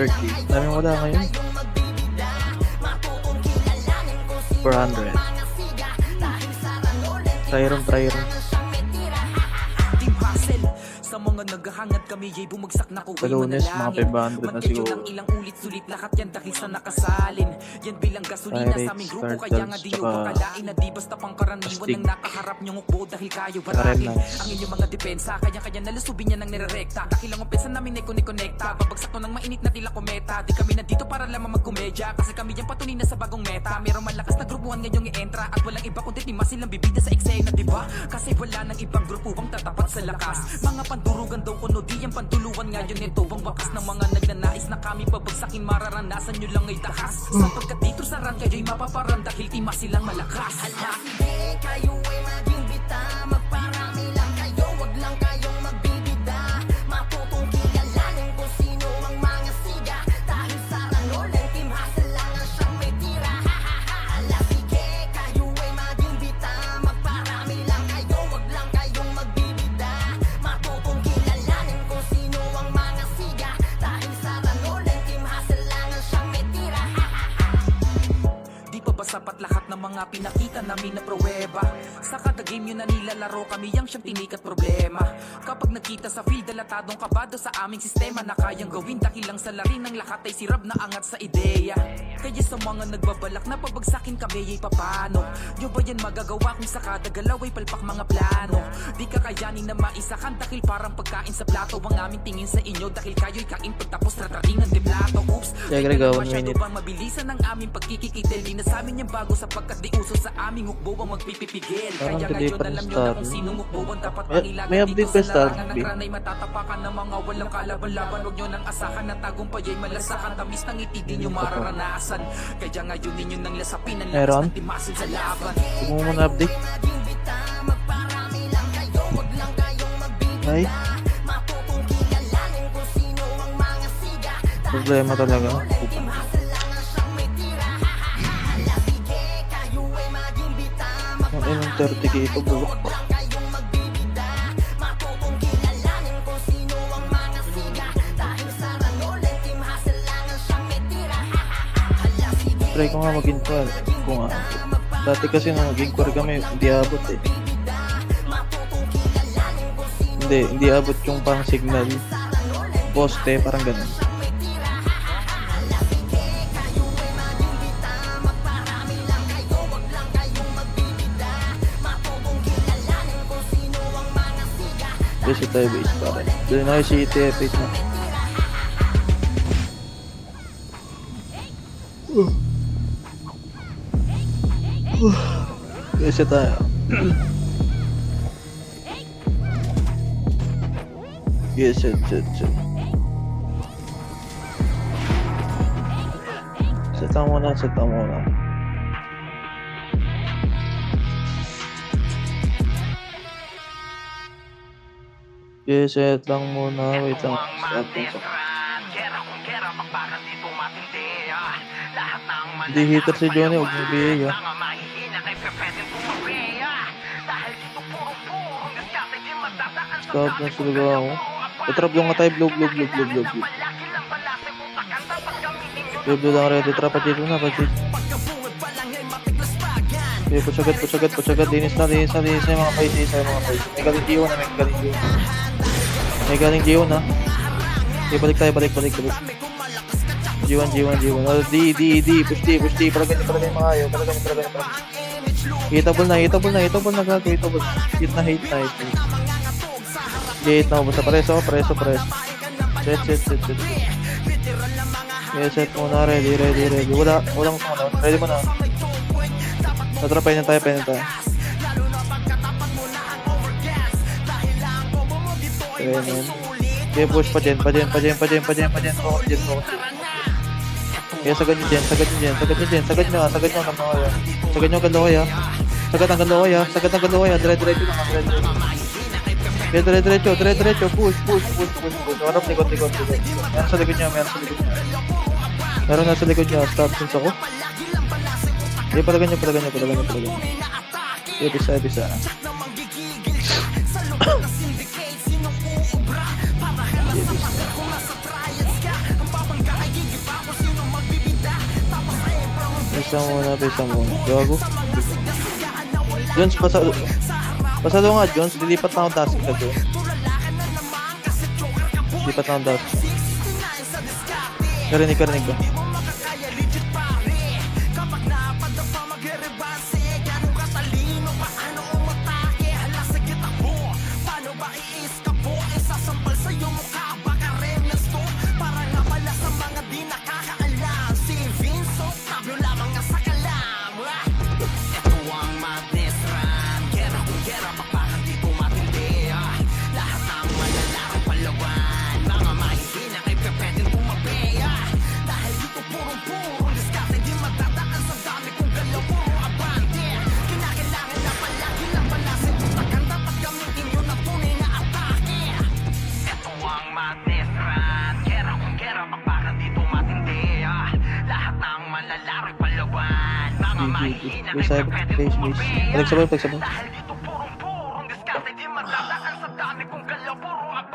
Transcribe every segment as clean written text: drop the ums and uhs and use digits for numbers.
30. Daming wala ngayon. 400. Try room. Sa mga naghahangad kami ay bumagsak na kuwi Lunes, mga 500 na siguro. ng ilang ulit-sulit lahat yan dahil sa nakasalin. Yan bilang gasolina sa aming grupo kaya nga di nyo pakalain na di basta pangkaraniwan ng nakaharap nyong ukbo dahil kayo barakin. Ang inyong mga depensa kaya nalusubin niya ng nirerekta. Dahil ang umpensa namin ay kunikonekta. Babagsak to ng mainit na tila kometa. Di kami nandito para lamang magkomedya kasi kami yung patunay na sa bagong meta. Merong malakas na grupuhan ngayong i-entra at walang iba kundi ni silang bibida sa eksena, diba? Kasi wala nang ibang grupo bang tatapat sa lakas. Mga pandurugan daw kuno di ang pantuluan ngayon ito ang wakas ng mga nagnanais na kami pabagsakin mararanasan nyo lang ay takas sapagkat dito sa run kayo'y mapaparan dahil tima silang malakas. Hala, sige kayo ay maging bita, magparami lang kayo, wag lang kayong magbibida, matutong kilalanin kung sino ang mga siga dahil sa ranol ang team hustle lang ang siyang may tira. Hala, sige kayo ay maging bita, magparami lang kayo, wag lang kayong magbibida, matutong kilalanin kung sino ang mga siga dahil sa ranol ang team hustle lang ang siyang may tira. Di pa ba sapat lahat ng mga pinakita namin na pruweba? Sa kada game yun na nilalaro kami ang siyang tinikat problema. Kapag nagkita sa field, dalatadong kabado sa aming sistema na kayang gawin dahil lang sa lari ng lahat ay sirab na angat sa ideya. Kaya sa mga nagbabalak na pabagsakin kami ay papano? Nyo ba yan magagawa kung sa kada galaw ay palpak mga plano? Di kakayanin na maisakan dahil parang pagkain sa plato ang aming tingin sa inyo dahil kayo'y kain pagtapos ratrating ng deplato. Oops, Yeah, gotta go, 1 minute. bang mabilisan ang aming pagkikikitil? Di na sa amin yung bago sapagkat di uso sa aming hukbo ang magpipipigil. Parang Kaya hindi ngayon pa alam nyo start, na kung no? sinong hukbo ang dapat May pangilagan update dito pa sa start, larangan ng B. ranay matatapakan ng mga walang kalaban-laban. Huwag nyo nang asahan na tagumpay ay malasakan. Tamis ng ngiti di nyo mararanasan. Kaya ngayon ninyo nang lasapin ang lakas Meron? ng timasin sa laban. Huwag mo muna update. Ay, problema talaga. Ang inong 30k ito, bulok. Try ko nga mag-inquire kung dati kasi nung mag-inquire kami, hindi abot eh. Hindi abot yung pang signal poste, parang ganun. Kasi tayo base pare. Doon na si TF8 na. Kasi tayo. Yes, set. Set muna. Yes, set lang muna. Wait lang. Stop. Hindi hitter si Johnny. Huwag mo biyay ah. Stop na sila ako. Trap yung nga tayo. Blue. Blue lang ready. Trap pa dito na. Okay, putsagat. Linis na yung mga fight. May galing G1 na. Okay, balik tayo. G1. D. Push D. Palagay mga ayaw. Palagay. Hitable na gago. Hit na. Gate na. Basta preso. Set. Okay, set muna. Ready. Walang ano. Ready mo na. Tatrapayin na tayo. Okay, push pa dyan. Focus. Kaya sagad nyo dyan. Sagad nyo ang ganda kaya. Sagad ang ganda kaya. Diretso lang. Kaya diretso. Push. Harap likod. Meron sa likod niya. Meron na sa likod niya. Stop since ako. Okay, palagan nyo. Bisa. Base lang muna. Gago. Jones, pasado nga, Jones. Lilipat na ako task ka doon. Lilipat na ako task. Karinig ka. Base. Pagsabay.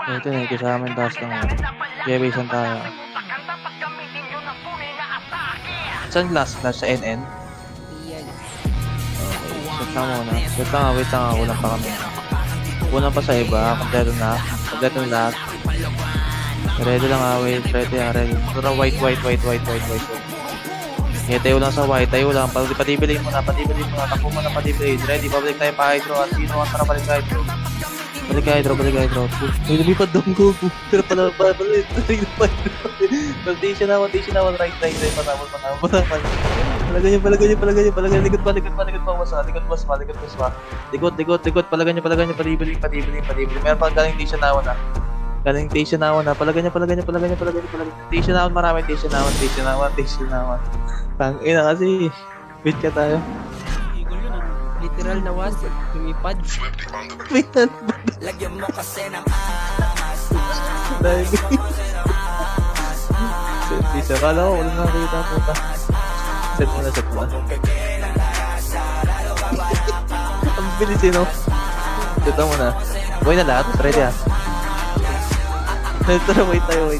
Ito na, kasama yung task lang. Kaya basean tayo. Saan last sa NN? Okay, set lang muna. Wait lang, kulang pa kami. Kulang pa sa iba, kompleto na lahat. Ready lang wait, ready. Pura white. Tayo lang sa white, patibilin mo na, takbo mo na patibilin. Ready, pabalik tayo pa hydro, at sino ang tara balik hydro. Balik hydro. May lumipad doon ko. Pero pala, Paltation na, right, panabot. Palagay niyo, likod pa, mas. Likod, palagay niyo, patibilin. Meron pa galing station na, palagay niyo. Station na, marami, station na. Tang ina kasi, wait ka tayo. Literal na was, lumipad. Wait na. Lagyan mo kasi ng angas. Set, kala ko, walang nakakita po ta. Set mo na. Ang bilis no? Set mo na. Buhay na lahat, ready Tara, wait tayo.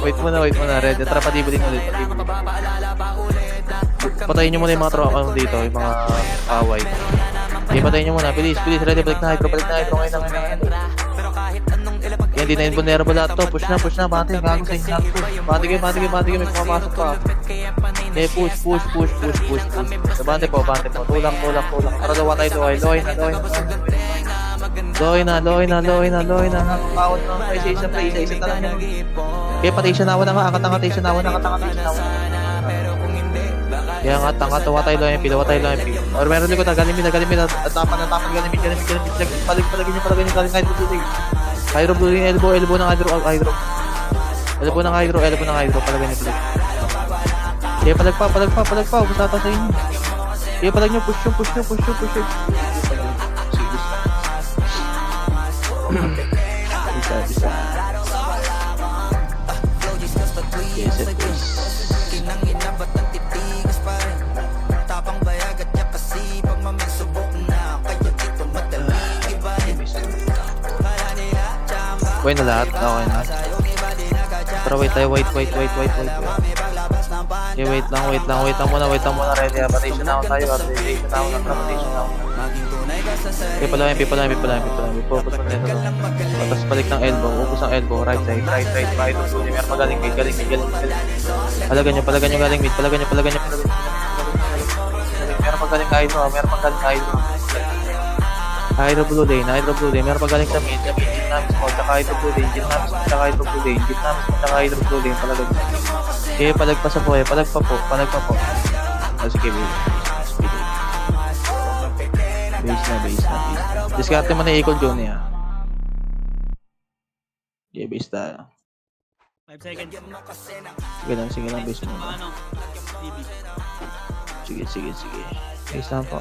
Wait muna, ready. Tara, patibilin ulit. Patayin nyo muna yung mga tropa dito, yung mga away. Okay, patayin nyo muna. Bilis. Ready, balik na hydro. Ngayon. Yan, di na invulnerable lahat to. Push na. Bate, gago sa inyo. Bate kayo. May pumapasok pa. Okay, push. Bante po. Tulak. Tara, dawa tayo. Loy na. Nakakawad na kayo sa isa play. Isa talang yan. Okay, patay siya nawa na nga. Akatanga siya nawa. Kaya nga, tanga, tawa tayo lang yung Or meron likod na, galing mi na, at tapan, galing mi. Palagin niyo, galing hydro building. Hydro building, elbow ng hydro. Elbow ng hydro, palagin niyo. Kaya palag pa, ubusata sa inyo. Kaya palag niyo, push nyo. Bisa. Yes, it is. Okay na lahat? Okay na. Pero wait tayo, wait. Okay, wait lang muna. Ready, rotation na tayo. Okay, pala. Focus mo nito. Tapos balik ng elbow. Focus ang elbow. Right side. Meron magaling mid. Palagan nyo galing mid. Meron magaling hydro. Hydro blue lane. Meron magaling sa mid. Gitnamis mo. Tsaka hydro blue lane. Palagan nyo. Okay, palagpa sa po. Palagpa po. Sige, base na. Discarte mo na ikon Johnny Okay, base tayo. 5 seconds. Sige lang, base mo. Sige. Base lang po.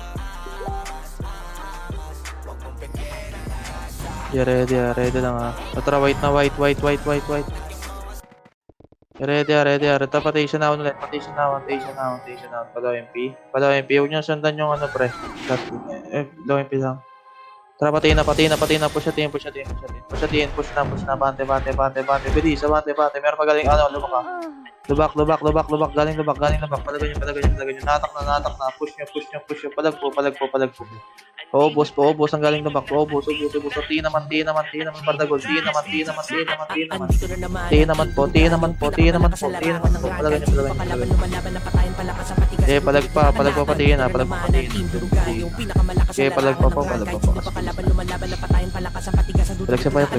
Ready lang Tara, white. Ready. Patation na ulit. Palaw MP. Huwag nyo sundan yung pre. Low MP lang. Tara, patiin na. Push natin. Push na. Bante. Bilis, bante. Meron pa galing, lubak ka. Lubak. Galing lubak. Palagan nyo. Natak na. Push nyo. Palag po. Paubos. Ang galing lubak. Paubos. Tiin naman. Bardagol. Tiin naman. Tiin naman po. Palagan nyo. Okay, palag pa patiin ha. Okay, palag pa. Palag sa payo.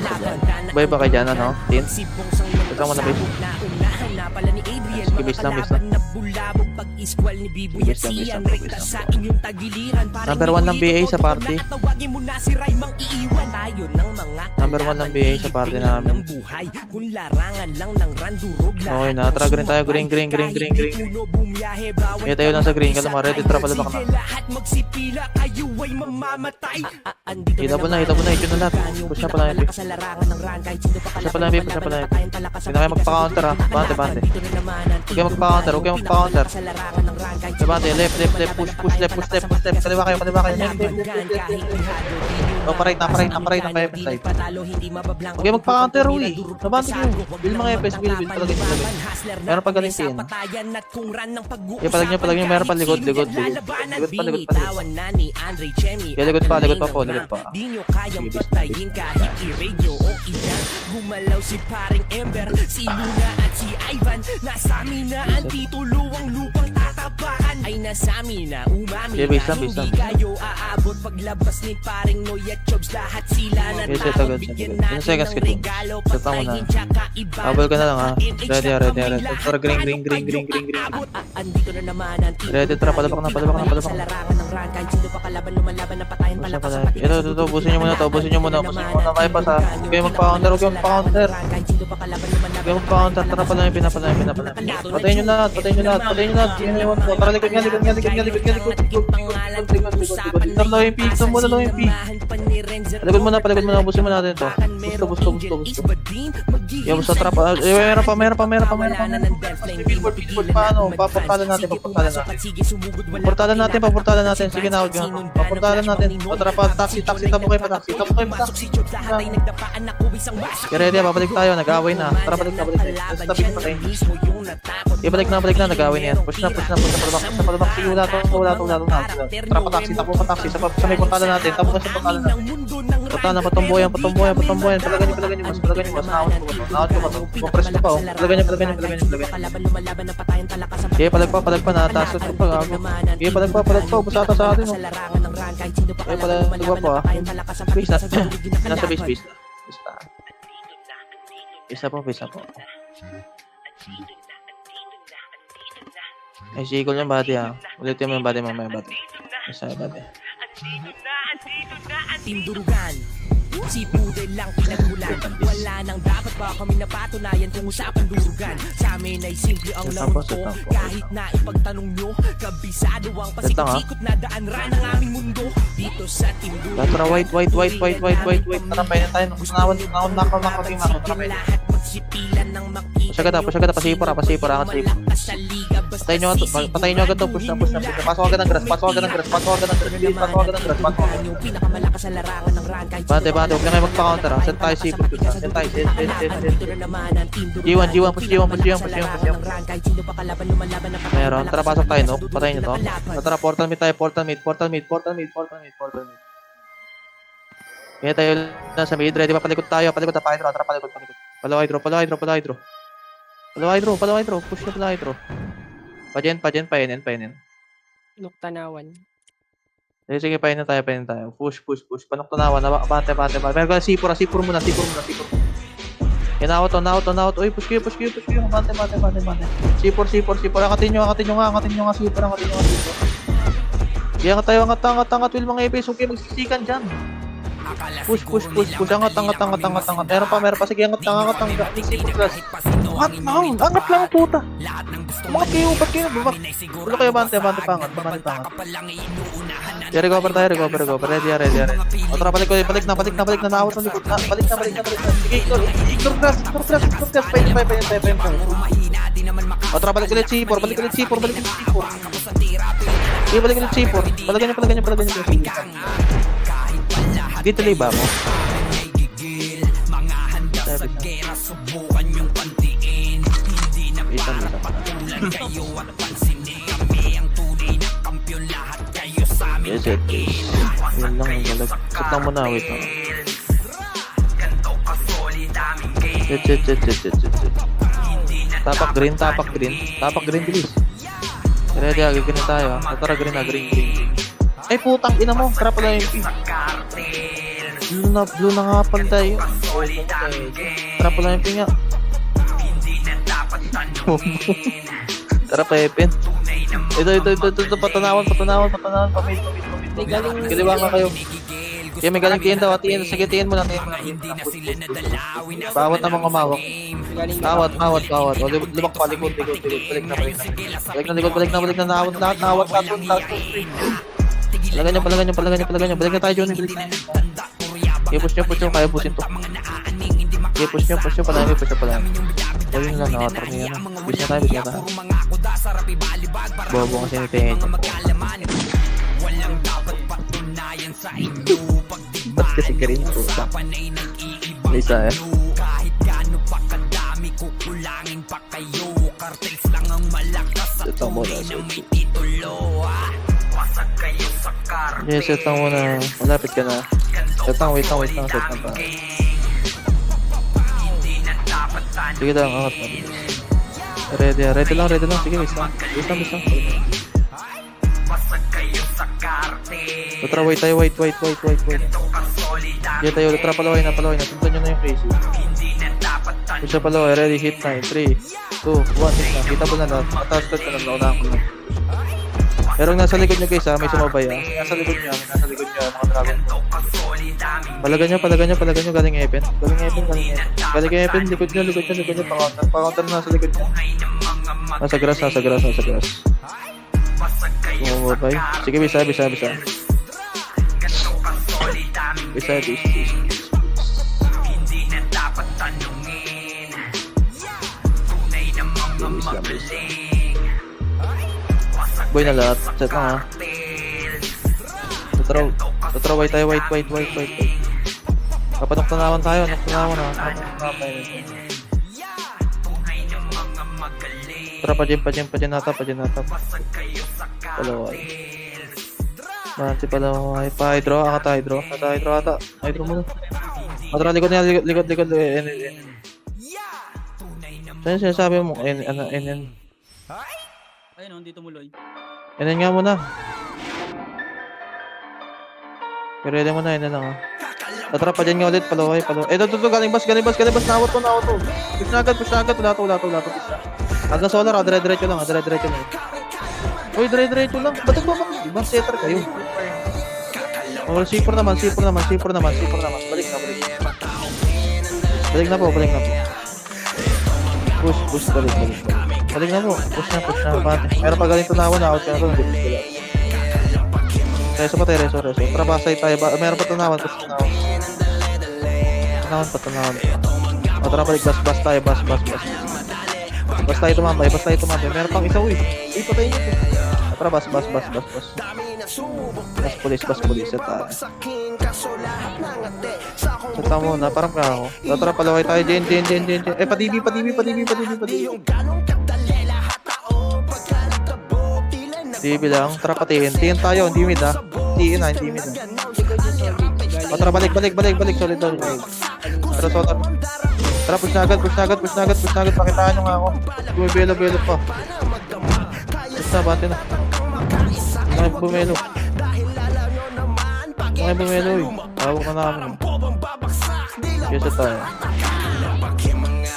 Bay ba kayo dyan, ano? Tin? Ito mo na, babe. Sige, base lang. Number 1 ng BA sa party. Number 1 ng BA sa party namin. Okay na, tara green tayo. Green. Kaya tayo lang sa green. Kala mo, ready, trap, palabak na. Hita mo na, hito na lahat. Push na pala yung pick. Hindi na kayo magpa-counter ha. Bante. Huwag kayo magpa-counter. Bante, left, push left. Kaliwa kayo. Parait na kayo side. Huwag kayo magpa-counter, uy. Nabante nyo. Bil mga FS, bil. Palagay. Meron pa galing tin. Kaya palag nyo. Meron pa likod. Likod pa. Kaya likod pa po. Sige, base. Gumalaw si paring Ember, si Luna at si Ivan. Nasa amin na ang titulo, ang lupang tatapakan ay nasa amin na umami. Yeah, base lang. Hindi kayo aabot paglabas ni paring Noy at Chobs. Lahat sila na tao, bigyan natin ng regalo. Patayin tsaka iba. Habol ka na lang ha. Ready. Tara, green. Andito na naman ang titulo. Ready, tara, palabak na. Sa larangan ng rank, kahit sino pa kalaban, lumalaban na patayin palakas sa patigas. Ito, busin nyo muna. Kaya pa sa... Huwag kayo magpa-counter. Tara pala yung pinapalayan. Patayin nyo lahat. Yan yung po. Tara, likod nga. Tara, low yung peak. Paligod muna. Busin mo natin ito. Busto. Yung busto, trap. Meron pa. Billboard pa, ano. Paportalan natin. Paportalan natin. Sige na, paportalan natin. Tara pa, taxi. Tapo kayo pa taxi. Kaya ready, babalik tayo. Nag-away na. Tara, balik tayo. Tabi pa tayo. Balik na. Nag-away na yan. Push na. Palabak. Sige, wala to. Tara pa taxi. Tapo pa taxi. Sa may portalan natin. Tapo ka sa portalan natin. Portalan, patumboyan. Palagan nyo, mas. Naot ko ba to? Compress ko pa, oh. Palagan nyo. Okay, palag pa. Nataas ko pa, gago. Okay, palag pa. Busata sa atin, oh. Okay, palag pa, ah. Base na. Nasa base. Isa po. Ay, sikol yung body, ah. Ulitin mo yung body mamaya, body. Isa yung body. Tindurugan, si Pudel lang pinagmulan. Wala nang dapat pa kami napatunayan kung usapang durugan. Sa amin ay simple ang laon ko. Kahit na ipagtanong nyo, kabisado ang pasikot-sikot na daan-ran ng aming mundo. Dito sa Tindurugan. Tara, white. Tara, painin tayo. Nawan, nakaw. Lahat magsipilan ng Pasyaga ta, pasipura, angat sipura. Patayin nyo agad to, push na. Pasok agad ng grass. Bante, huwag na kayo magpa-counter ha. Send tayo sipur. G1, push. Meron, tara pasok tayo, no? Patayin nyo to. Tara, portal mid. Kaya tayo na sa mid, ready pa palikot tayo. Tara, palikot. Palaw hydro. Push na pala hydro. Pajen, painin. Nuktanawan. Sige, painin tayo. Push. Panok tanawan. Bante. Meron ka sipur muna. Naot. Uy, push kayo. Bante. Sipur. Angatin nyo nga sipur. Kaya angat. Will mga epis. Huwag kayo magsisikan dyan. Push. Meron pa. Sige, angat. Angat lang, puta. Angat kayo, ba't kayo? Ulo kayo, bante, pangat. Kaya recover tayo. Ready. O, tara, balik na. Naawat ng likod. Balik na. Sige, ignore grass. Pain. O, tara, balik ulit C4. Sige, balik ulit C4. Palagyan nyo. Dito tuloy ba mo? Yes, it is. Yun lang, malag. Sit lang muna, wait lang. Shit. Tapak green, bilis. Ready, agad na tayo. Tara, green. Ay, putang ina mo. Tara pala yung P. Blue na nga pala tayo. Tara pala yung P nga. Tara pa, Epin. Ito, patanawan. Pamid. Kaliwa nga kayo. Kaya may galing tiyan daw. Sige, tiyan mo na. Bawat namang kumawak. Bawat. O, lubak pa, likod. Balik na. Balik na. Nawat lahat. Palagan nyo. Balik na tayo, Johnny. Okay, push nyo. Kaya pusin to. Okay, push nyo. Palagi. Ayun lang, nakatarni yan. Bis na tayo. Bobo kasi ni Tengen. Ba't kasi green po? Isa Ito muna. Yes, ito muna. Malapit ka na. Wait lang. Set na pa. Sige lang, angat na. Ready lang. Sige, wait lang. Tara, wait tayo, wait. Sige tayo, tara, palaway na. Tuntan nyo na yung crazy. Push na palaway, ready, hit na. 3, 2, 1, hit na. Kita po na na. Mataas ka na, naunahan ko na. Pero nasa likod nyo guys ha, may sumabay ha. Nasa likod nyo, mga dragon. Palagan nyo, galing Epen. Galing Epen, likod nyo, pa-counter na sa likod nyo. Nasa grass. Sumabay. Sige, bisa. Boy na lahat. Set na ha. Wait tayo. Kapanok-tanawan tayo. Noktunawan ha. Tara, pa-gym natap. Palaway. Manti palaway. Pa-hydro. Hydro ata. Hydro muna. Tara, likod niya. Likod. Saan sinasabi mo? NN. Ayun, hindi tumuloy. NN nga muna. Ready mo na, NN lang ha. Tara pa dyan nga ulit, palaway. Ito, galing bas, nawat to. Push na agad, wala to. Hanggang solar, dire-diretso lang. Uy, diretso lang. Ba't nagbabang? Diba, setter kayo. Oh, C4 naman. Balik na po. Push, balik. Balik na po. Push na. Pero pag galing tunawan na, out ka na to. Reso. Tara, basay tayo. Meron pa tunawan. Tunawan. O, tara, balik. Bas tayo. Bas tayo tumambay. Meron pang isa, uy. Uy, patayin nyo. Tara, bas. Bas pulis. Seta muna, parang ka ako. Tara, palaway tayo. Jen. Padibi. TV lang. Tara, patiin tayo. Hindi mid ha. Tiin ha, hindi mid ha. O, tara, balik. Solid. Tara, push na agad. Pakitaan nyo nga ako. Bumibelo pa. Basta, bate na. Mga bumelo. Tawag na namin. Kesa tayo.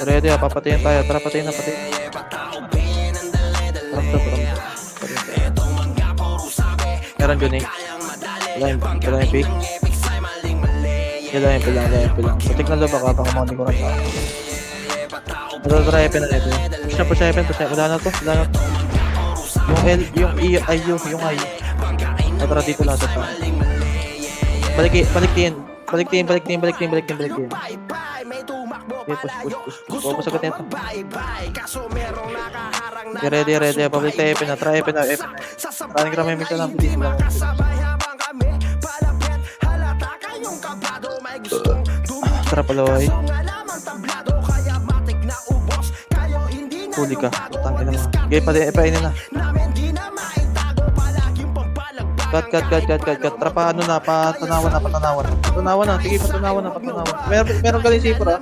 Ready ha, papatayin tayo. Tara, patayin na. Meron Johnny. Kailan yung pick? Kailan lang. Patik na laba ka, baka mga ko na tayo. Tara, Epen na. Push na, Epen. Wala na to. Yung I. Tara, dito lang sa tayo. Balik din. Okay, push. Bobo sagot nito. Ready. Pabalik tayo, Epen na. Try Epen na. Maraming ramay lang. Dito lang. Tara palaway. Huli ka. Tangin na mo. Okay, painin na. Cut. Tara pa ano na, patanawan na. Sige, patanawan na. Meron galing sipor ha.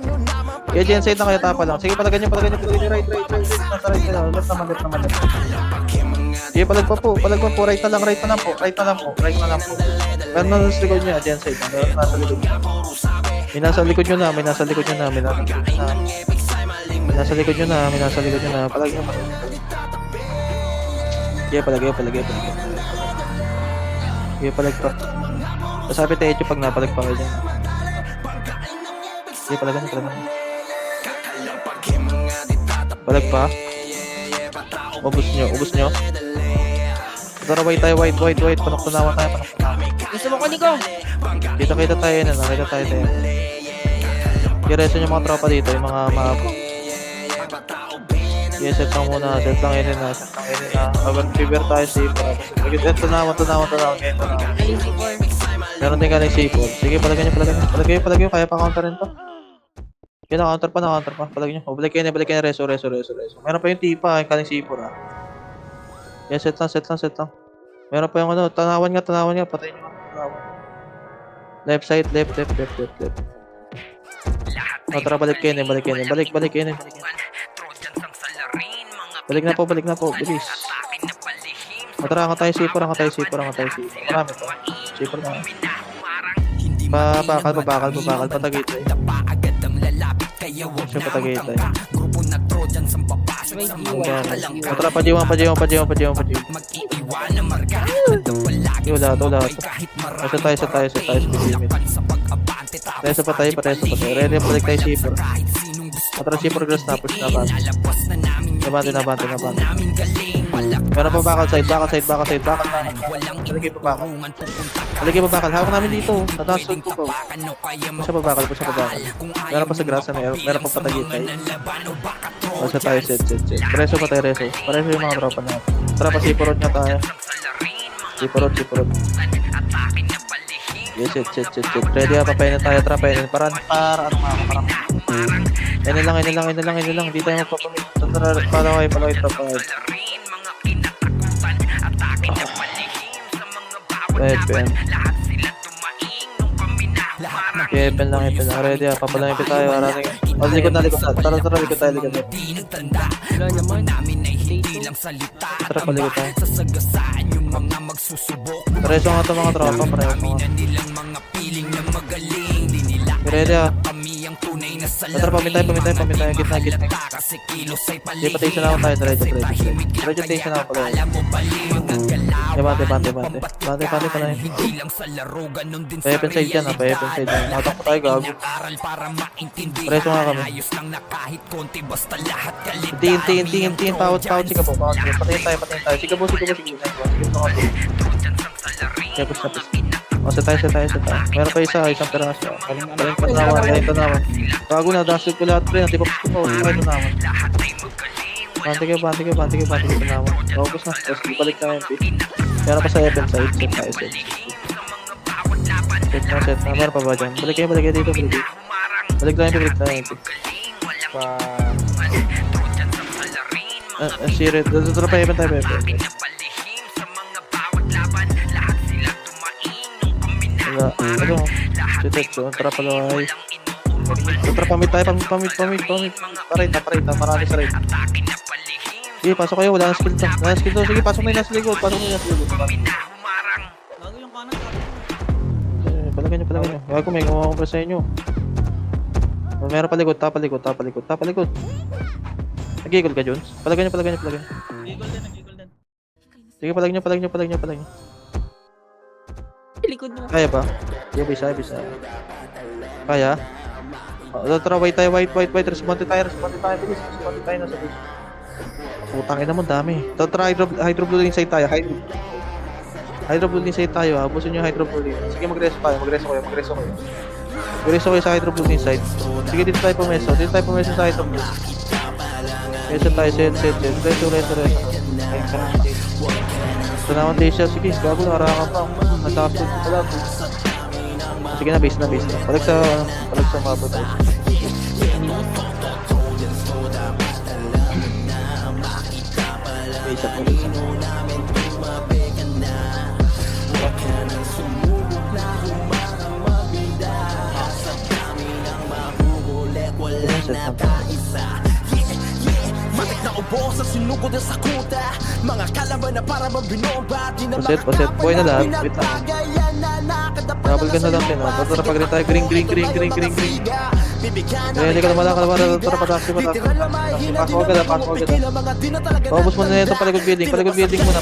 Kaya dyan side na kaya tapa lang. Sige, pala ganyan. Right. Nasa right ka lang. Left naman. Sige, palag pa po. Right na lang po. Meron na nasa likod niya, dyan side. Meron nasa likod niya. May nasa likod nyo na. Palag nyo. Sige, palag. Sige, palag pa. Sabi tayo pag napalag pa kayo dyan. Sige, palagan. Palag pa. Ubus nyo. Tara, white tayo. Panok-tanawan tayo. Gusto mo ko, Nico? Kita tayo na. Diretso yung mga tropa dito. Yung mga yes, set lang muna. Set lang yun na. Abang fever tayo safe. Tanawan. Meron din ka ng C4. Sige, palagyan nyo. Kaya pa counter rin to. Kaya na-counter pa. Palagyan nyo. Balik kayo na reso. Meron pa yung tipa. Yung kaling C4 ha. Yes, set lang. Meron pa yung ano. Tanawan nga. Patayin nyo. Tanawan. Left side. Left. Tara, balik kayo na. Balik kayo na. Balik na po. Bilis. Tara, ang tayo C4. Marami to. C4 na. Babakal. Patagitay. Siya patagitay. Tara, pajiwang. Wala to. Sa tayo. Patay sa patay. Ready, balik tayo C4. Tara, C4 grass na. Push na ba? Nabante. Meron pa bakal side. Halika pa bakal. Hawak namin dito. Nadasod ko pa. Pusa pa bakal. Meron pa sa grasa. Meron pa patagitay. Basta tayo set. Preso pa tayo reso. Pareso yung mga tropa na. Tara pa sipurot nga tayo. Sipurot. Yes, set. Ready ha, papainin tayo. Tara, painin. Para ano nga ako. Yan lang. Di tayo magpapamit. Tara, palaway tropa. Pen lang. Ready ha, papalangin tayo. Likod na. Tara, likod tayo. Wala naman. Tara, palikod tayo. Pareso nga ito mga tropa. Ready ha. Tara, pamitay. Gitna. Di patay siya na ako tayo. Diretso tayo siya na ako pala. Bante pa na yun. Payapen side dyan. Matak po tayo, gago. Preso nga kami. Tiin. Pawat. Sige po. Patayin tayo. Sige po. Tapos. Sa tayo. Meron pa isang peraso. Kaling tanawan. Bago na, dasig ko lahat pre. Natipapos ko pa. Kaling tanawan. Bante ka. Tanawan. Focus na. Tapos balik tayo. Meron pa sa FM side. Set na. Meron pa ba dyan? Balik kayo dito. Balik tayo. Sirit. Dito pa FM tayo. Ano? Sitet. Tara palaway. Tara pamit tayo. Paray. Marami sa right. Sige, pasok kayo. Wala nang skill to. Sige, pasok na yung nasa likod. Bago yung kanan. Palagyan nyo. Wag ko may gumawa ko pa sa inyo. Meron palikod. Tapalikod. Nag-eagle ka, Jones? Palagyan nyo. Nag-eagle din. Sige, palagyan nyo. Likod mo. Kaya ba? Sige, bisa. Kaya? Tara, white tayo. Responde tayo. Bilis. Responde tayo na sa base. Putangin naman, dami. Tara, hydro-blue side tayo. Hydro-blue side tayo. Abusin nyo hydro-blue. Sige, magreso kayo. Magreso kayo sa hydro-blue side. Sige, dito tayo pumeso sa hydro-blue. Reso tayo, set. Reso. Tanawan tayo siya. Sige, gago, nakarangan pa. Nagkakapit ko pala. Sige na, base na. Palag sa mabot tayo. Base up. Matik na ubo sa sinugod na sakuta. Mga kalaban na para mabinomba. Di na Paset. Buhay na lahat. Wait lang. Double gun na lang din. Tara pag rin tayo. Green. Hindi ka naman lang. Tara pataksi. Pasok agad. Paubos mo na ito. Paligod building muna.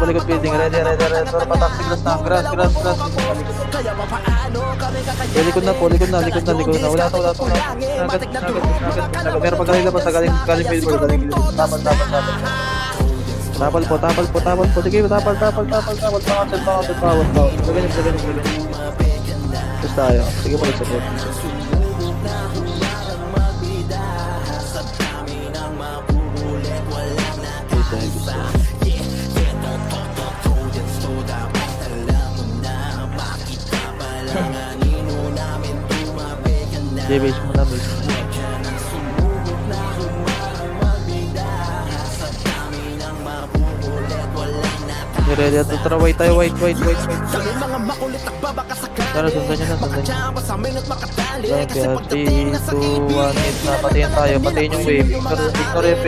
Paligod building. Ready. Tara pataksi. Grass. Likod na. Wala to. Agad. Meron pa galing labas. Galing billboard. Tapal po. Sige, tapal. Bawat. Ganyan. Tapos tayo. Sige mo, sa bot. Base mo na. Ready at tara, white tayo, white. Tara, sundan nyo na. Kaya 3, 2, 1, 8 na, patayin yung wave. Ignore F.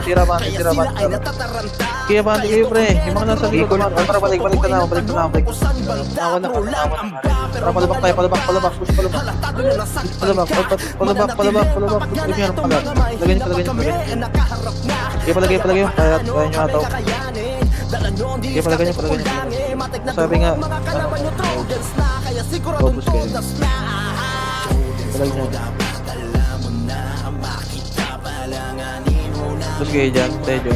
Tira bante. Kaya bante kayo, pre. Yung mga nasa likod, tara, balik ka na. Nawan na. Tara, palabak tayo, push palabak. Lagyan nyo. Kaya palagay yung kaya nyo ataw. Kaya palagay nyo. Sabi nga, focus kayo. Palagay nyo. Focus kayo dyan, Tejo.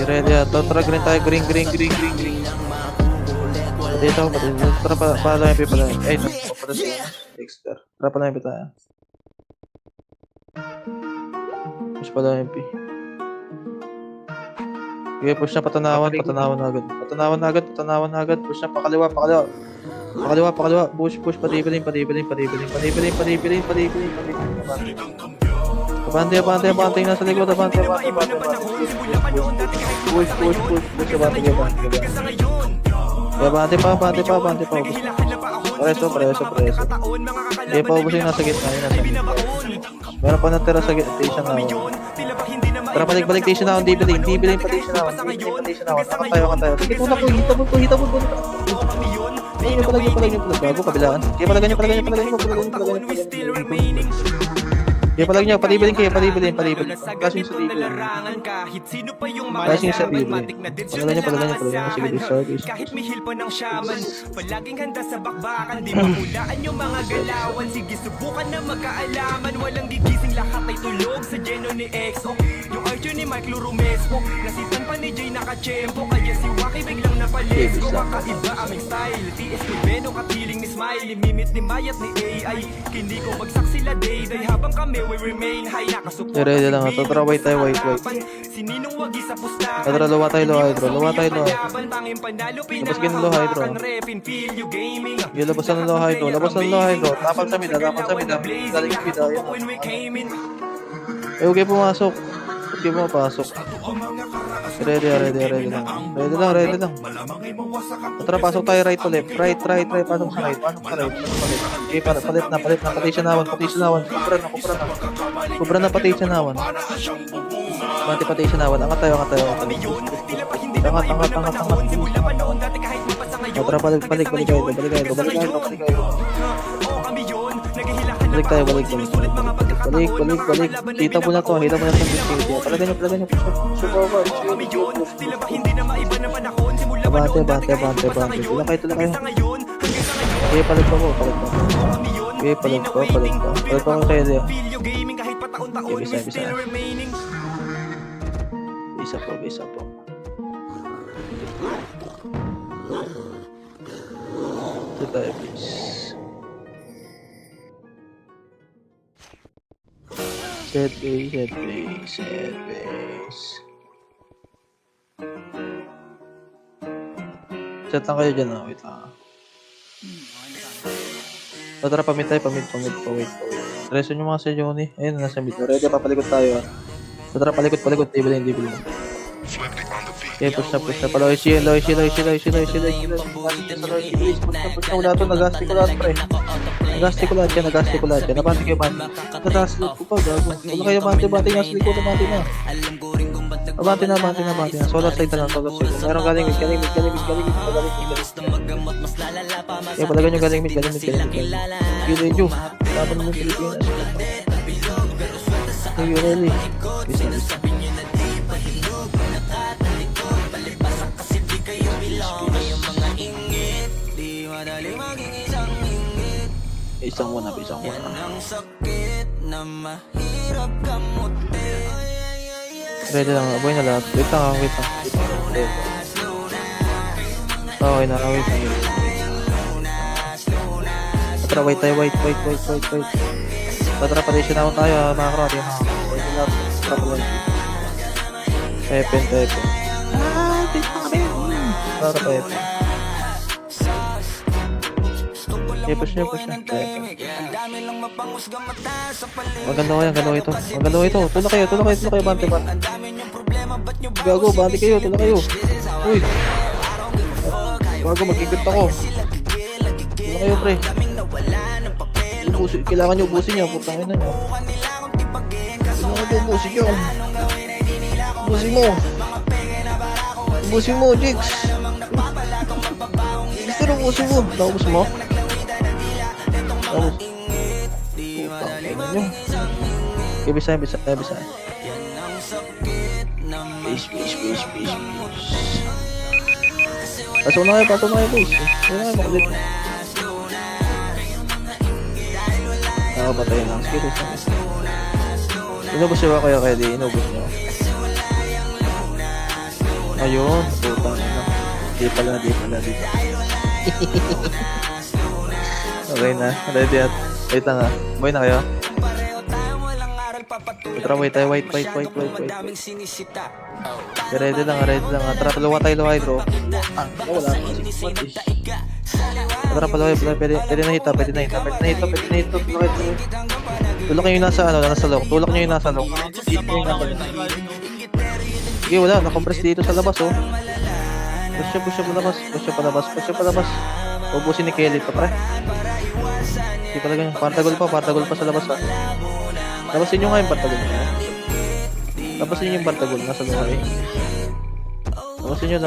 Ready at tara green tayo, green. Dito, tara pala yung pipala. Ay, Dexter. Tara pala yung pipala. Push pala yung pi. Okay, push na patanawan agad. Push na pakaliwa. Push, padibilin. Abante na sa likod, abante. Push. Abante pa. Preso. Hindi pa ubusin nasa gitna. Meron pa natira sa station na. Tara, balik station na. Hindi bilhin pa station na. Nakatayo. Sige, tulak ko. Hita mo. Palagyan. Bago, kabilaan. Kaya palagyan nyo. Kaya palagyan nyo, palibilin. Kasing sa table. Palagyan nyo. Sige, discard. Kahit mihil pa ng shaman, palaging handa sa bakbakan. Di mahulaan yung mga galawan. Sige, subukan na magkaalaman. Walang gigising, lahat ay tulog sa geno ni EXO. Yung Archer ni Mike Lurumesco, nasitan pa ni Jay Nakachempo. Kaya si Waki biglang napalesko. Kakaiba aming style, TS ni Beno, katiling ni Smiley. Mimit ni Mayat ni AI, hindi ko bagsak sila day-day. Habang kami we remain high, nakasupport. Ready lang, tara, white. Sininong wagi sa pustahan. Tara, luwa tayo. Labas ka ng low hydro. Labas ng low hydro. Tapal sa mida. Galing yung mida. Huwag kayo pumasok. Huwag kayo pumapasok. Ready lang. Tara, pasok tayo right to left. Right. Pasok sa right. Okay, palit na. Patisyonawan. Kubra na patisyonawan. Patisyonawan. Angat tayo. Angat. Tara, balik kayo. Balik tayo. Balik. Kita mo na to. Palagay nyo. Bante. Tulak kayo. Okay, palit pa ko. Okay, palag pa. Palag pa ko kaya diyan. Video gaming kahit pa taon-taon Okay, we bisa. still remaining. Isa po. Ito tayo, please. Set base. Set lang kayo dyan, wait lang. Tara, pamit tayo, pamit. Wait. Reso nyo mga si Johnny. Ayun, nasa mid. Ready, papalikot tayo. Tara, palikot. Table. Okay, push na. Loishi. Push na. Wala to, nagasti ko lahat, pre. Nagasti ko lahat yan. Nabati kayo, bati. Nataas ko pa, gago. Wala kayo, bati nga. Siliko na, bati na. Bati na. Solar side na lang. Meron galing mid. Kaya palagan nyo galing mid. Sige, Lejo. Laban mo yung Pilipinas. Hey, really? Bisa. Isang muna. Ready lang, aboy na lahat. Wait lang. Okay na, wait. Tara, wait. Tara, patisyon na tayo, mga karate. Tara, pala. Pepen. Tara, Pepen. Push na. Maganda ko ito. Tulak kayo, bante. Gago, bante kayo, tulak kayo. Uy. Gago, magigit ako. Tulak kayo, pre. Kailangan nyo ubusin niya, putangin na nyo. Ubusin mo, Jigs. Gusto ubusin mo. Naubos mo? Bisa. Peace. Pasok na kayo, boys. Wala kayo makulit. Nakapatay lang. Sige. Inubos ba kayo kaya di? Inubos nyo. Ayun. Putang ina. Di pala. Okay na. Ready at. Wait lang ha. Boy na kayo. Tara, wait. Ready lang. Tara, palawa tayo, bro. Wala. Tara, palawa. Pwede na hita. Tulak nyo yung nasa lock. Sige, wala. Nakompress dito sa labas, oh. Push pa labas. Ubusin ni Kelly pa, pre. Hindi pala ganyan. Partagol pa sa labas, ha. Labasin nyo nga yung partagol nyo. Labasin nyo yung partagol. Nasa luha, eh. Labasin nyo.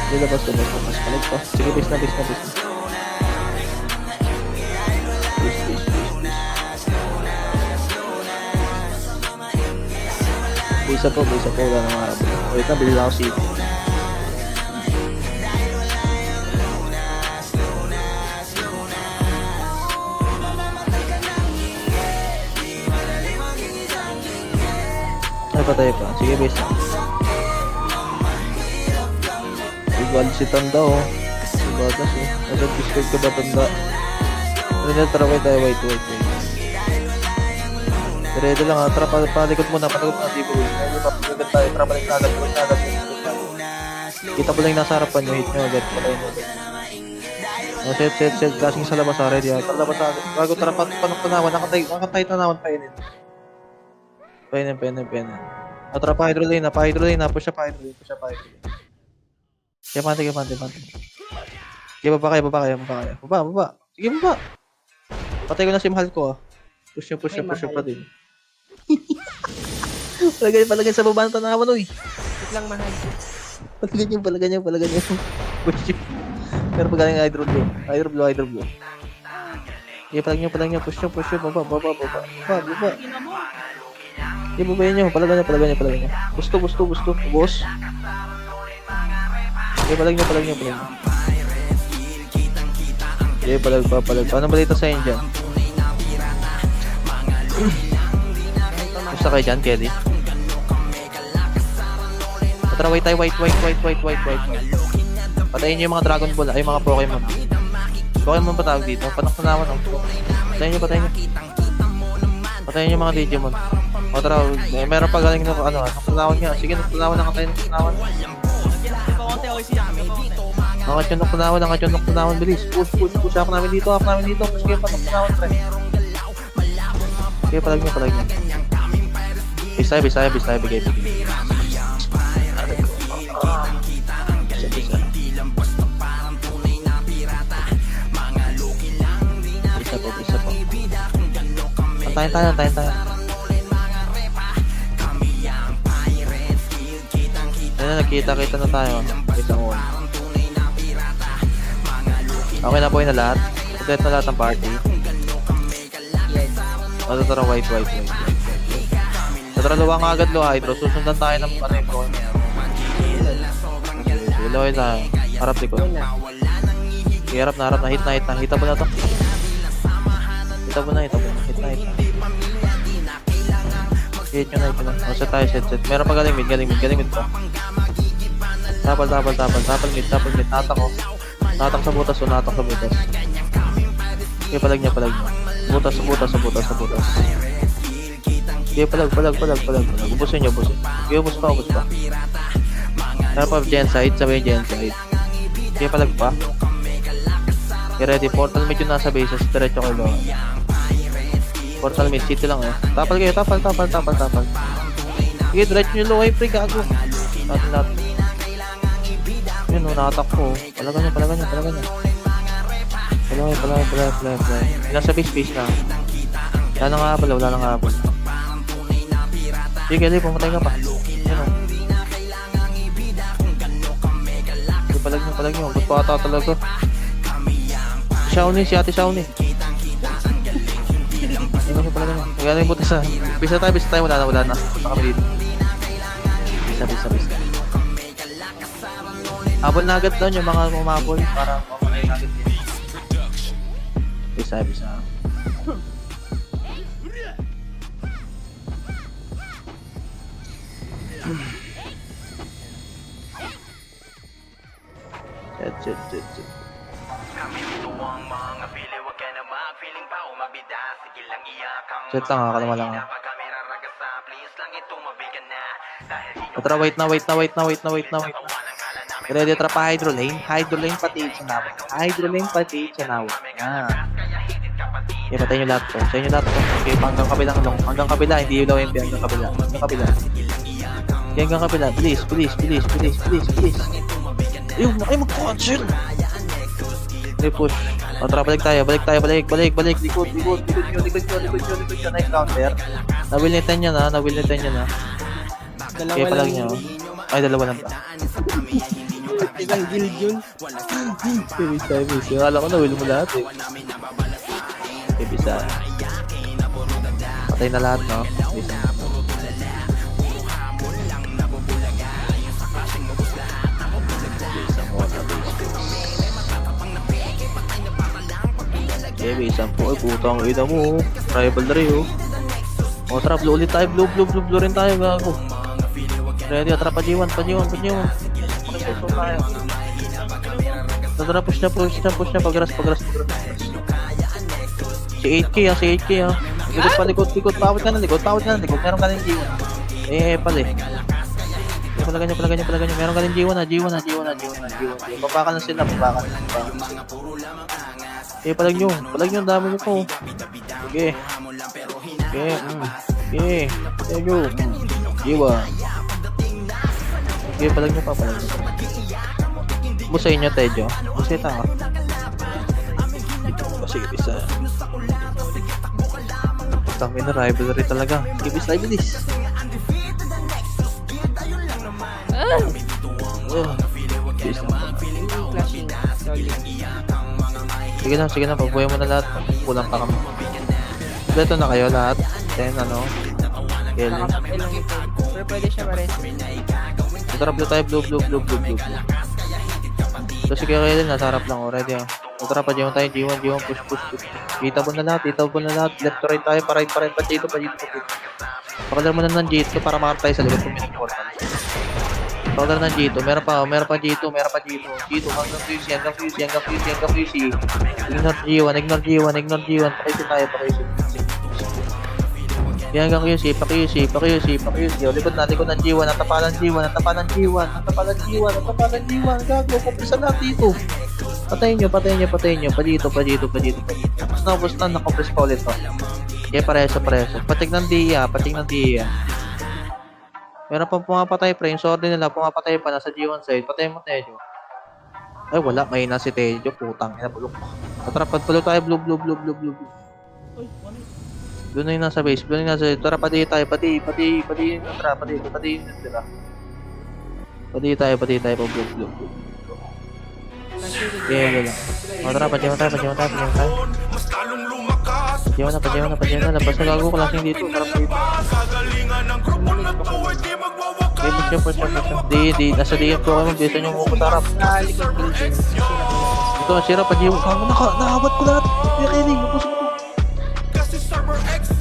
Hindi, labas. Palag pa. Sige, base na. Bisa po. Wala nang harap. Wait na, bilhin lang ako city. Patay pa. Sige, base na. Igual si Tanda, oh. Batas, oh. Nasa Discord ka ba, Tanda? Tara, wait. Ready lang, ha. Tara, palikot muna. Di ba? Papaligod tayo. Tara, balik na agad. Kita po lang yung nasa harapan nyo. Hit nyo agad. Patayin mo agad. Set. Kasing sa labas, ha. Ready, ha. Tara, labas agad. Bago, tara, panawan. Nakantay tanawan, painin. Painin. Tara, pa-hydro lane. Push pa hydro lane. Kaya pante. Sige, baba kayo. Baba. Sige, baba. Patay ko na si mahal ko, ah. Push nyo pa din. Palagay sa baba ng tanawan, uy. Wait lang, mahal. Palagay nyo. Push nyo. Pero pag galing hydro blue. Sige, palag nyo. Push nyo. Baba. Sige, babayin nyo. Palagay nyo. Gusto. Boss. Okay, palag nyo. Okay, palag pa. Ano balita sa inyo dyan? Gusto kayo dyan, Kelly? Tara, white. Patayin nyo yung mga Dragon Ball, ay mga Pokemon. Pokemon pa tawag dito. Panaktunawan ang Patayin nyo. Patayin nyo yung mga Digimon. O tara, meron pa galing na naktunawan nga. Sige, naktunawan na tayo. Angat yung naktunawan, bilis. Push. Ako namin dito. Sige, naktunawan, pre. Okay, palag nyo. Bisay, bigay. Isa po. Antayin tayo. Ayun na, nagkita na tayo. Isang one. Okay na po yun na lahat. Complete na lahat ng party. Tara, white. Tara, luwa nga agad, Hydro. Susundan tayo ng ano yung phone. Luwa tayo. Harap likod. Harap na. Hit na. Hita po na to. Hit na. Hit nyo na. Set tayo, set. Meron pa galing mid pa. Tapal mid. Natak sa butas. Okay, palag niya. Butas. Okay, palag. Ubusin nyo. Okay, ubus pa. Meron pa gen side. Okay, palag pa. Okay, ready. Portal mid yung nasa bases. Diretso kayo lang. Portal mid. City lang eh. Tapal kayo. Tapal. Okay, diretso nyo low. Ay, pre, gago. Natin. Yun, natak ko. Palagan nyo. Palagan. Nasa base na. Wala na nga habol. Sige, Kelly, pumatay ka pa. Yun o. Okay, palag nyo. Ba't pa ata talaga? Si Ate Shawnee. Ayun, palagan nyo. Magana yung butas na. Bisa tayo. Wala na. Punta kami dito. Bisa. Habol na agad doon yung mga umabol para mamakain agad yun. Bisa. Set. Set lang kalma lang. Tara, wait na. Ready, tara pa hydro lane pati sa nawa. Okay, patayin nyo lahat to. Okay, hanggang kabila, hindi yung LMP, hanggang kabila. Okay, hanggang kabila. Please. Ayun, mag-cancel. Okay, push. O, tara, balik tayo. Likod nyo. Nice counter. Nawilitan nyo na. Okay, palag nyo. Ay, dalawa lang pa. Isang guild yun. Bisa. Akala ko nawil mo lahat eh. Okay, bisa. Patay na lahat, no? Bisa. Okay, bisa po. Ay, putang ina mo. Rival na rin, oh. O, tara, blue ulit tayo. Blue rin tayo, gago. Ready, tara, pa G1. Tara, push na. Pagras. Si 8K ah. Likod. Pawit na ng likod. Meron ka rin G1. Pala eh. Palagan nyo. Meron ka rin G1 ah. Baba ka na sila. Palag nyo. Ang dami nyo po. Okay. Go. G1. Okay, palag nyo pa. Busay nyo, Tejo. Busay tayo. Sige, bisa. Tangin na, rivalry talaga. Sige, bilis. Sige na, pagbuhay mo na lahat. Kulang pa kami. Beto na kayo lahat. Then, Kelly. Pero pwede siya ma-rest. Tara, blue tayo. Blue. So sige kayo din, nasa harap lang, ready ah. So tara, pa-G1 tayo, G1, push. Dito po na lahat, left to right tayo, pa right, pa dito. Pakalar mo na ng G2 para makapay sa likod kung minag-portal. Pakalar ng G2, meron pa G2. G2, hanggang QC. Ignore G1, pakisi. Hanggang QC, pa-QC. O, likod na ng G1, natapalan G1. Gago, kumpisan natin dito. Patayin nyo. Pa dito. Tapos na, nakompress pa ulit to. Kaya pareso. Patig ng DIA. Meron pang pumapatay, pre. Yung sorry nila, pumapatay pa. Nasa G1 side. Patay mo, Tejo. Ay, wala. May na si Tejo. Putang ina, bulok. Tara, pagpulo tayo. Blue. Doon na yung nasa base. Tara, pati tayo. Pati. Tara, pati sila. Pati tayo. Blue. Okay, lang. O, tara, pa-G1 tayo. Pa-G1 na. Labas na gago ko lasing dito. Tara, pa dito. Okay, push siya. Di. Nasa DM ko kayo. Bisa nyo mo ko tarap. Ito, sira pa G1. Nakawat ko lahat. Kaya kayo din. Puso ko.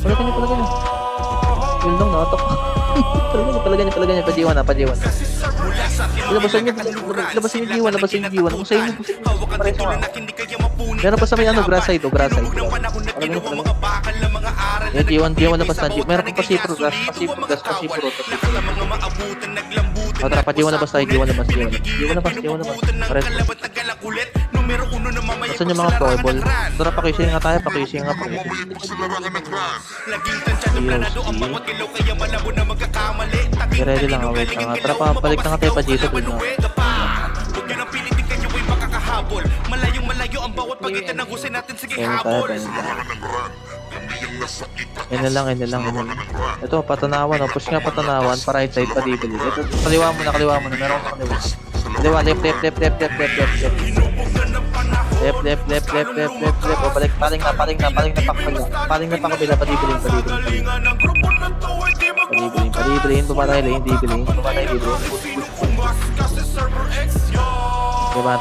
Palagan niyo. Yun lang, nakatok. Palagan niyo. Pa-G1 na. Labasan yung G1. Kung sa inyo, pareho nga. Meron pa sa may grass side. Palagan niyo. Yung G1 labas na. Meron pa Pasipro. O, tara, pa G1 labas tayo. G1 labas. Pares. Saan yung mga probable? Tara, pakising nga tayo. Ready lang, wait lang. Tara, balik na nga tayo pa dito. Yan na lang. Ito, patanawan. Push nga patanawan. Pa right side, pa dibili. Ito, kaliwa mo na. Meron ko kaliwa. Kaliwa, left. O, balik. Paling na pakabila. Pa dibili. Padibilin. Pumatay lane.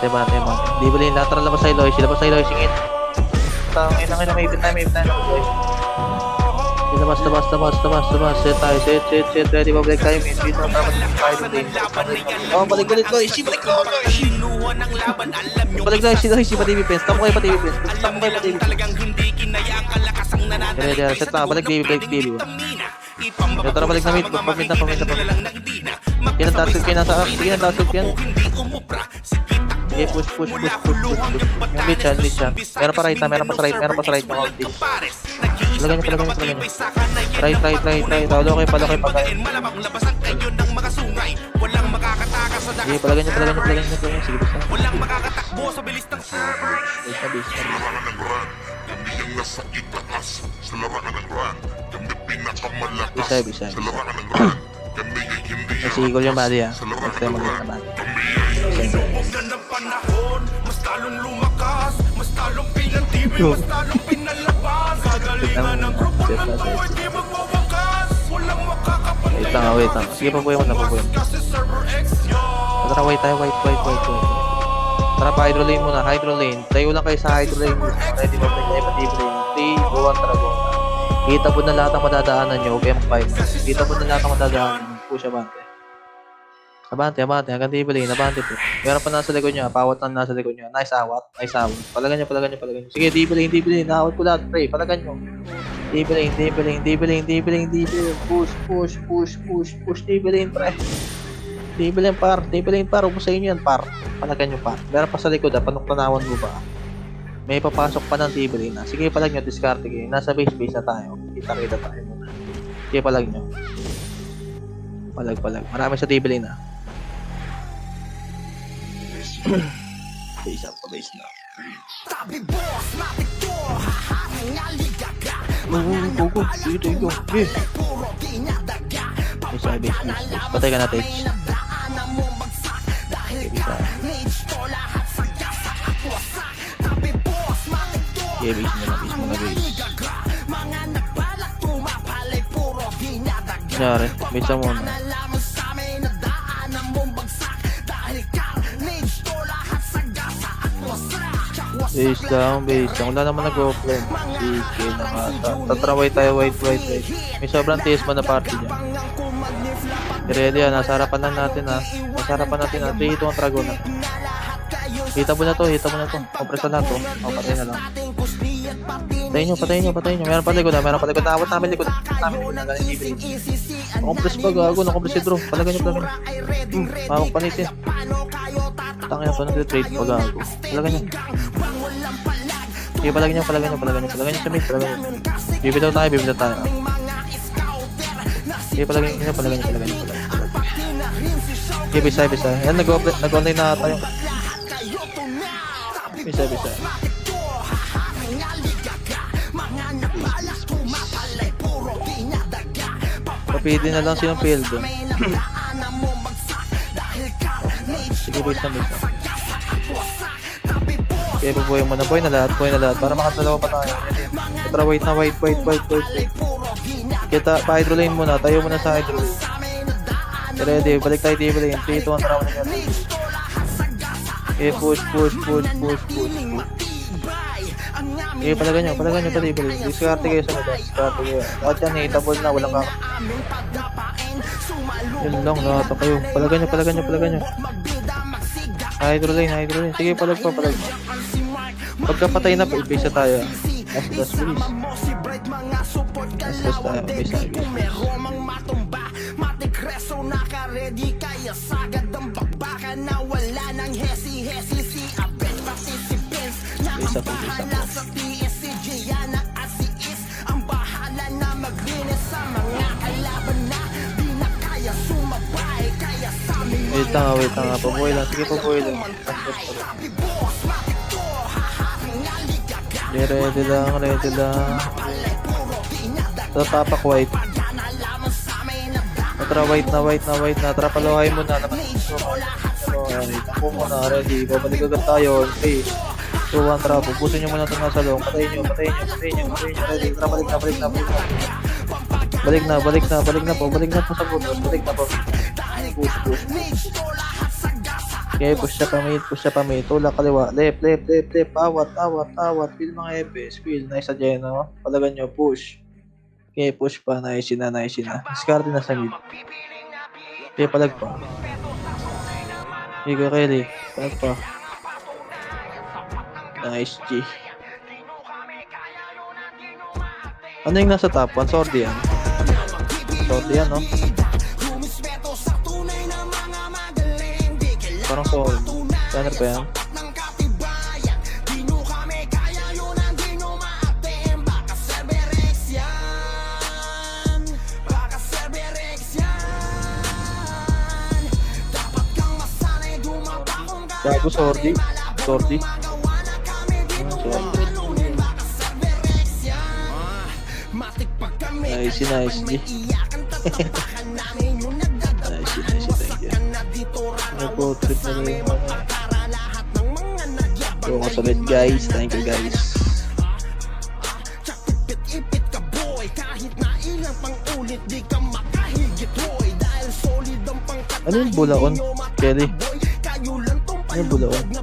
Bate mo. Dibilin. Lateral labas sa Eloy. Singit. Tangina, may ipit tayo. Labas. Set tayo. Set. Ready, babalik tayo. Dito, balik ulit, Loy. Balik tayo, si Loy. Pa-TV Pens. Tamo kayo pa-TV Pens. Ready, set na. Balik TV. Tara, balik na mid. Paminta. Yan ang tasok yan. Okay, push. Yung mid chan. Meron pa right. Yung ulti. Palagay niyo. Try. Palokay pagay. Okay, palagay niyo. Sige, basta. Bisa. Nasigol yung body ah. Next time mag-get na body. Wait lang. Sige, pabuhay mo na. Tara, wait tayo. Tara, pa hydro lane muna. Tayo lang kayo sa hydro lane. Ready mo tayo pati lane. 3, 2, 1, tara, go. Kita po na lahat ang madadaanan nyo. Okay, mag-5. Kita po na lahat ang madadaanan nyo. Push Abante. Hanggang table lane. Abante po. Meron pa nasa likod nyo. Pawat lang nasa likod nyo. Nice awat. Palagan nyo. Sige, table lane. Nakawat ko lahat. Pre, palagan nyo. Table lane. Push. Table lane, pre. Table lane par. Huwag mo sa inyo yan, par. Palagan nyo, par. Meron pa sa likod, panuktanawan mo ba? May papasok pa ng table lane. Sige, palag nyo. Discard kayo. Nasa base na tayo. Kita tayo muna. Sige, palag nyo. Palag. Marami sa table lane, Base na. Go. Okay. Base. Patay ka na, Tej. Okay, base mo na. Nangyari, base mo na. Base lang. Wala naman nag-offline. Sige naman. Tatraway tayo white. May sobrang tiis mo na party dyan. Ready yan. Nasa harapan lang natin ha. 3 hito ang Dragon na. Hita mo na to. Kompresan na to. Patay na lang. Patayin nyo. Meron pa likod na. Nawat namin likod. Galing TV. Compress pa gago. Nakompress si Drew. Palagan nyo. Hawak panitin. Tangin na to. Nag-trade pa gago. Palagan nyo. Sige, palagin nyo sa mid. Bibitaw tayo. Sige, palagin nyo. Sige, bisa. Yan, nag-online na tayo. Bisa. Papili na lang silang field doon. Sige, bisa. Okay, bubuhay mo na. Buhay na lahat. Para makasalawa pa tayo. Tara, wait na. Wait. Kita, pa-hydro lane muna. Tayo muna sa hydro lane. Ready, balik tayo table lane. 3, 2, 1, tara. Okay, push. Okay, palagan nyo table lane. Discarte kayo sa labas. Lahat yan, hitable na. Walang kaka. Yun lang, lahat kayo. Palagan nyo. Hydro lane. Sige, palag pa. Pagkapatay na, i-base tayo. Last please. Last tayo. Base. Wait lang. Pabuhay lang. Sige, pabuhay lang. Ready lang. Tapak white. Tara, white na. Tara, paluhay mo na. Ako muna, ready. Babalik agad tayo. Okay. 2, 1, tara. Pupusin nyo muna itong nasa loob. Patayin nyo. Ready. Tara, balik na. Balik na po sa butos. Push. Okay, push siya pa mid. Tulak kaliwa. Left. Awat. Feel mga EPS. Feel. Nice sa Geno. Palagan nyo. Push. Okay, push pa. Nice na. Discard na sa mid. Okay, palag pa. Higo Kelly. Palag pa. Nice G. Ano yung nasa top 1? Sordi yan. No? Parang soul. Banner pa yan. Gago, Sordi. Nice G. Nice, thank you. Nag-trip na rin yung mga. So, masalit guys. Thank you guys. Ano yung bulaon, Kelly? Ano yung bulaon?